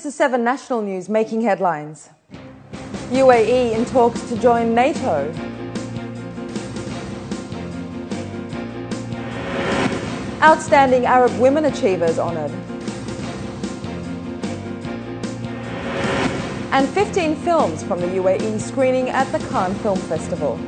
This is 7National news making headlines. UAE in talks to join NATO. Outstanding Arab women achievers honoured. And 15 films from the UAE screening at the Cannes Film Festival.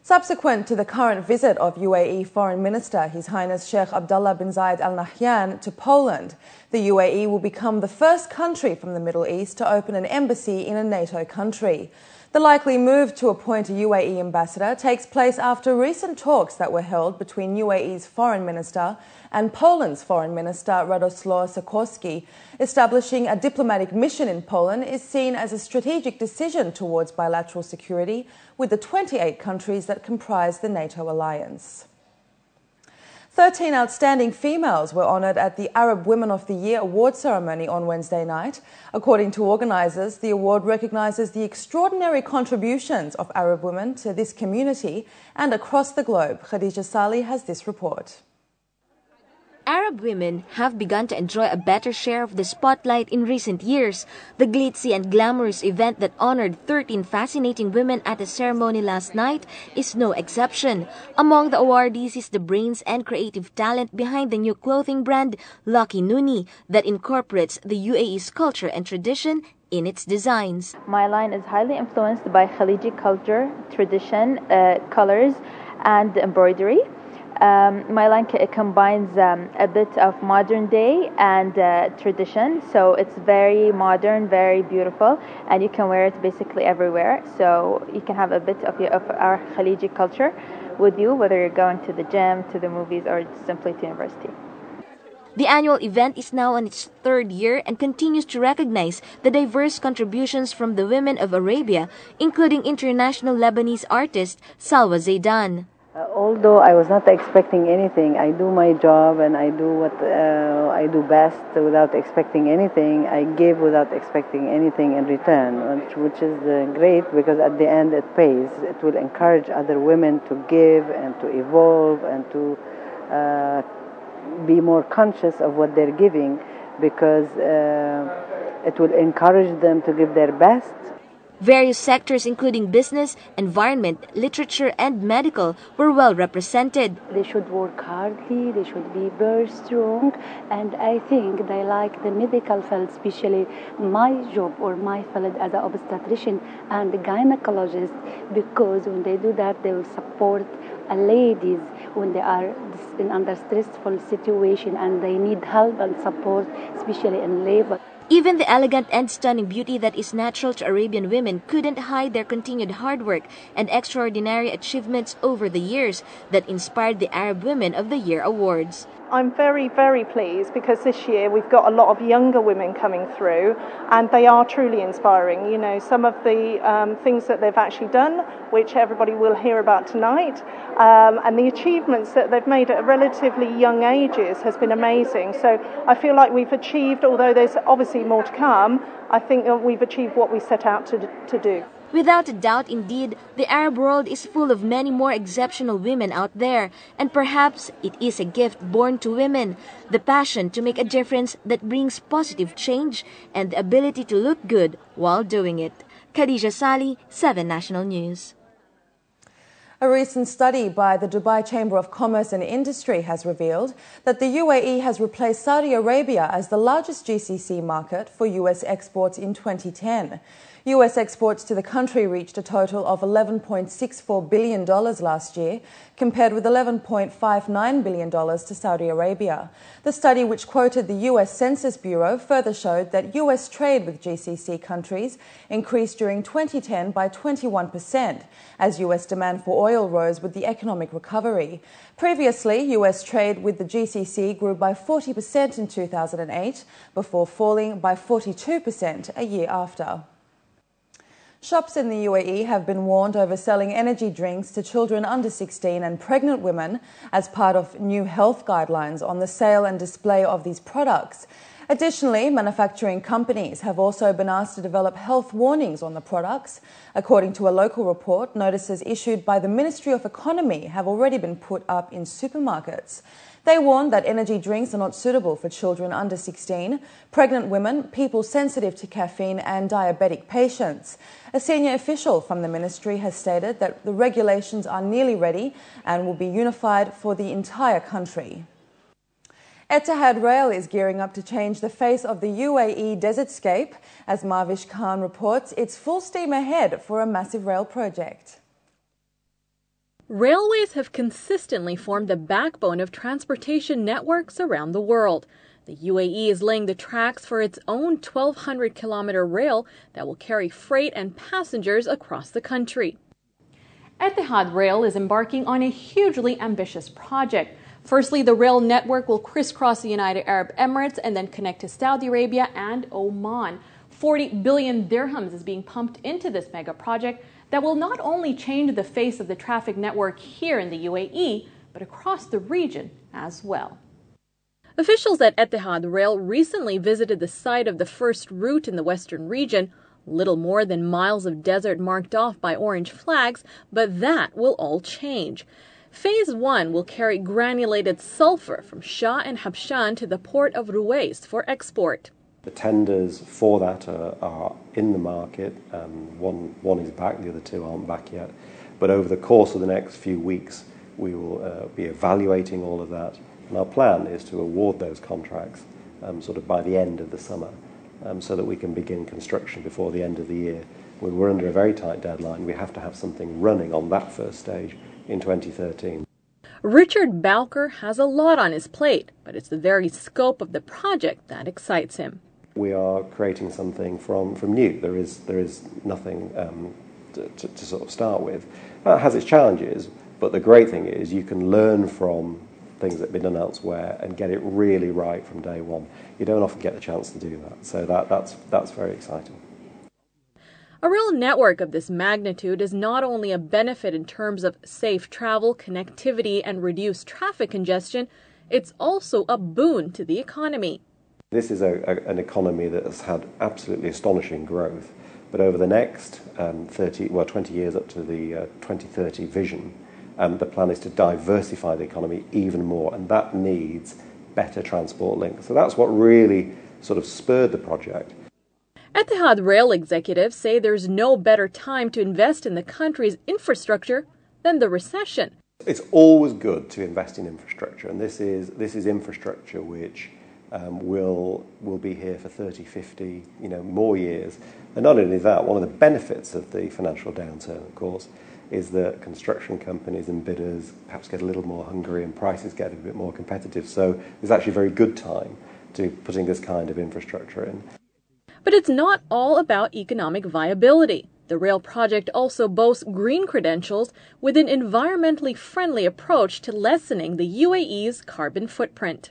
Subsequent to the current visit of UAE Foreign Minister His Highness Sheikh Abdullah bin Zayed Al Nahyan to Poland, the UAE will become the first country from the Middle East to open an embassy in a NATO country. The likely move to appoint a UAE ambassador takes place after recent talks that were held between UAE's Foreign Minister and Poland's Foreign Minister Radosław Sikorski. Establishing a diplomatic mission in Poland is seen as a strategic decision towards bilateral security with the 28 countries that comprise the NATO alliance. 13 outstanding females were honoured at the Arab Women of the Year award ceremony on Wednesday night. According to organisers, the award recognises the extraordinary contributions of Arab women to this community and across the globe. Khadija Salih has this report. Arab women have begun to enjoy a better share of the spotlight in recent years. The glitzy and glamorous event that honored 13 fascinating women at a ceremony last night is no exception. Among the awardees is the brains and creative talent behind the new clothing brand Lucky Nuni that incorporates the UAE's culture and tradition in its designs. My line is highly influenced by Khaliji culture, tradition, colors, and embroidery. My line combines a bit of modern day and tradition, so it's very modern, very beautiful, and you can wear it basically everywhere. So you can have a bit of our Khaliji culture with you, whether you're going to the gym, to the movies, or simply to university. The annual event is now on its third year and continues to recognize the diverse contributions from the women of Arabia, including international Lebanese artist Salwa Zaidan. Although I was not expecting anything, I do my job and I do what I do best without expecting anything. I give without expecting anything in return, which is great because at the end it pays. It will encourage other women to give and to evolve and to be more conscious of what they're giving, because it will encourage them to give their best. Various sectors including business, environment, literature and medical were well represented. They should work hardly, they should be very strong, and I think they like the medical field, especially my job or my field as an obstetrician and gynecologist, because when they do that they will support ladies when they are in under stressful situation and they need help and support, especially in labor. Even the elegant and stunning beauty that is natural to Arabian women couldn't hide their continued hard work and extraordinary achievements over the years that inspired the Arab Women of the Year awards. I'm very, very pleased because this year we've got a lot of younger women coming through and they are truly inspiring. You know, some of the things that they've actually done, which everybody will hear about tonight, and the achievements that they've made at relatively young ages has been amazing. So I feel like we've achieved, although there's obviously more to come, I think that we've achieved what we set out to do. Without a doubt, indeed, the Arab world is full of many more exceptional women out there, and perhaps it is a gift born to women, the passion to make a difference that brings positive change and the ability to look good while doing it. Khadija Salih, 7National News. A recent study by the Dubai Chamber of Commerce and Industry has revealed that the UAE has replaced Saudi Arabia as the largest GCC market for US exports in 2010. US exports to the country reached a total of $11.64 billion last year, compared with $11.59 billion to Saudi Arabia. The study, which quoted the US Census Bureau, further showed that US trade with GCC countries increased during 2010 by 21%, as US demand for oil rose with the economic recovery. Previously, US trade with the GCC grew by 40% in 2008, before falling by 42% a year after. Shops in the UAE have been warned over selling energy drinks to children under 16 and pregnant women as part of new health guidelines on the sale and display of these products. Additionally, manufacturing companies have also been asked to develop health warnings on the products. According to a local report, notices issued by the Ministry of Economy have already been put up in supermarkets. They warn that energy drinks are not suitable for children under 16, pregnant women, people sensitive to caffeine and diabetic patients. A senior official from the ministry has stated that the regulations are nearly ready and will be unified for the entire country. Etihad Rail is gearing up to change the face of the UAE desertscape. As Mavish Khan reports, it's full steam ahead for a massive rail project. Railways have consistently formed the backbone of transportation networks around the world. The UAE is laying the tracks for its own 1,200-kilometer rail that will carry freight and passengers across the country. Etihad Rail is embarking on a hugely ambitious project. Firstly, the rail network will crisscross the United Arab Emirates and then connect to Saudi Arabia and Oman. 40 billion dirhams is being pumped into this mega project that will not only change the face of the traffic network here in the UAE, but across the region as well. Officials at Etihad Rail recently visited the site of the first route in the western region, little more than miles of desert marked off by orange flags, but that will all change. Phase 1 will carry granulated sulfur from Shah and Habshan to the port of Ruwais for export. The tenders for that are in the market. One is back, the other two aren't back yet. But over the course of the next few weeks, we will be evaluating all of that. And our plan is to award those contracts sort of by the end of the summer so that we can begin construction before the end of the year. We're under a very tight deadline. We have to have something running on that first stage in 2013. Richard Bowker has a lot on his plate, but it's the very scope of the project that excites him. We are creating something from new. There is nothing to sort of start with. That has its challenges, but the great thing is you can learn from things that have been done elsewhere and get it really right from day one. You don't often get the chance to do that, so that's very exciting. A rail network of this magnitude is not only a benefit in terms of safe travel, connectivity, and reduced traffic congestion, it's also a boon to the economy. This is an economy that has had absolutely astonishing growth, but over the next 20 years up to the 2030 vision, the plan is to diversify the economy even more, and that needs better transport links. So that's what really sort of spurred the project. Etihad Rail executives say there's no better time to invest in the country's infrastructure than the recession. It's always good to invest in infrastructure, and this is infrastructure which will be here for 30, 50, more years. And not only that, one of the benefits of the financial downturn, of course, is that construction companies and bidders perhaps get a little more hungry and prices get a bit more competitive. So it's actually a very good time to putting this kind of infrastructure in. But it's not all about economic viability. The rail project also boasts green credentials with an environmentally friendly approach to lessening the UAE's carbon footprint.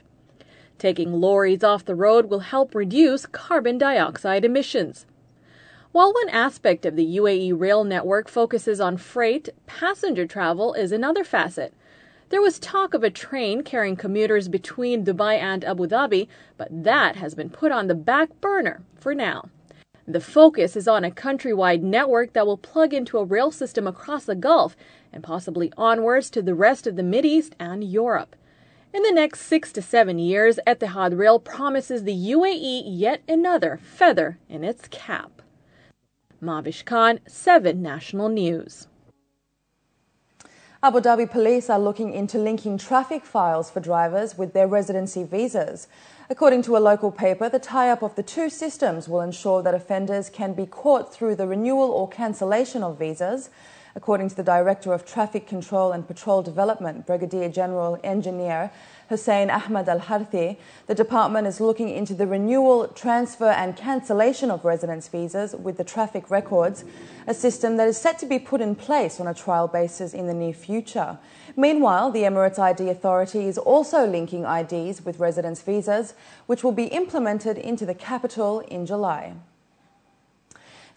Taking lorries off the road will help reduce carbon dioxide emissions. While one aspect of the UAE rail network focuses on freight, passenger travel is another facet. There was talk of a train carrying commuters between Dubai and Abu Dhabi, but that has been put on the back burner for now. The focus is on a countrywide network that will plug into a rail system across the Gulf and possibly onwards to the rest of the Mideast and Europe. In the next 6 to 7 years, Etihad Rail promises the UAE yet another feather in its cap. Mavish Khan, 7National News. Abu Dhabi police are looking into linking traffic files for drivers with their residency visas. According to a local paper, the tie-up of the two systems will ensure that offenders can be caught through the renewal or cancellation of visas. According to the Director of Traffic Control and Patrol Development, Brigadier General Engineer Hussein Ahmad Al-Harthi, the department is looking into the renewal, transfer and cancellation of residence visas with the traffic records, a system that is set to be put in place on a trial basis in the near future. Meanwhile, the Emirates ID Authority is also linking IDs with residence visas, which will be implemented into the capital in July.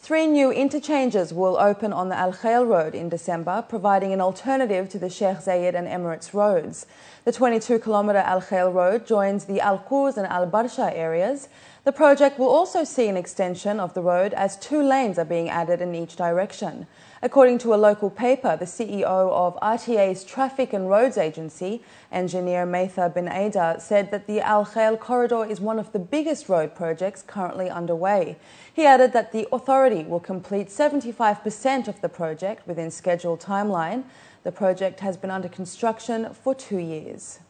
3 new interchanges will open on the Al Khail Road in December, providing an alternative to the Sheikh Zayed and Emirates roads. The 22-kilometre Al Khail Road joins the Al Quz and Al Barsha areas. The project will also see an extension of the road as 2 lanes are being added in each direction. According to a local paper, the CEO of RTA's Traffic and Roads Agency, engineer Maitha bin Ada, said that the Al Khail corridor is one of the biggest road projects currently underway. He added that the authority will complete 75% of the project within scheduled timeline. The project has been under construction for 2 years.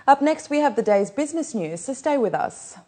Up next, we have the day's business news, so stay with us.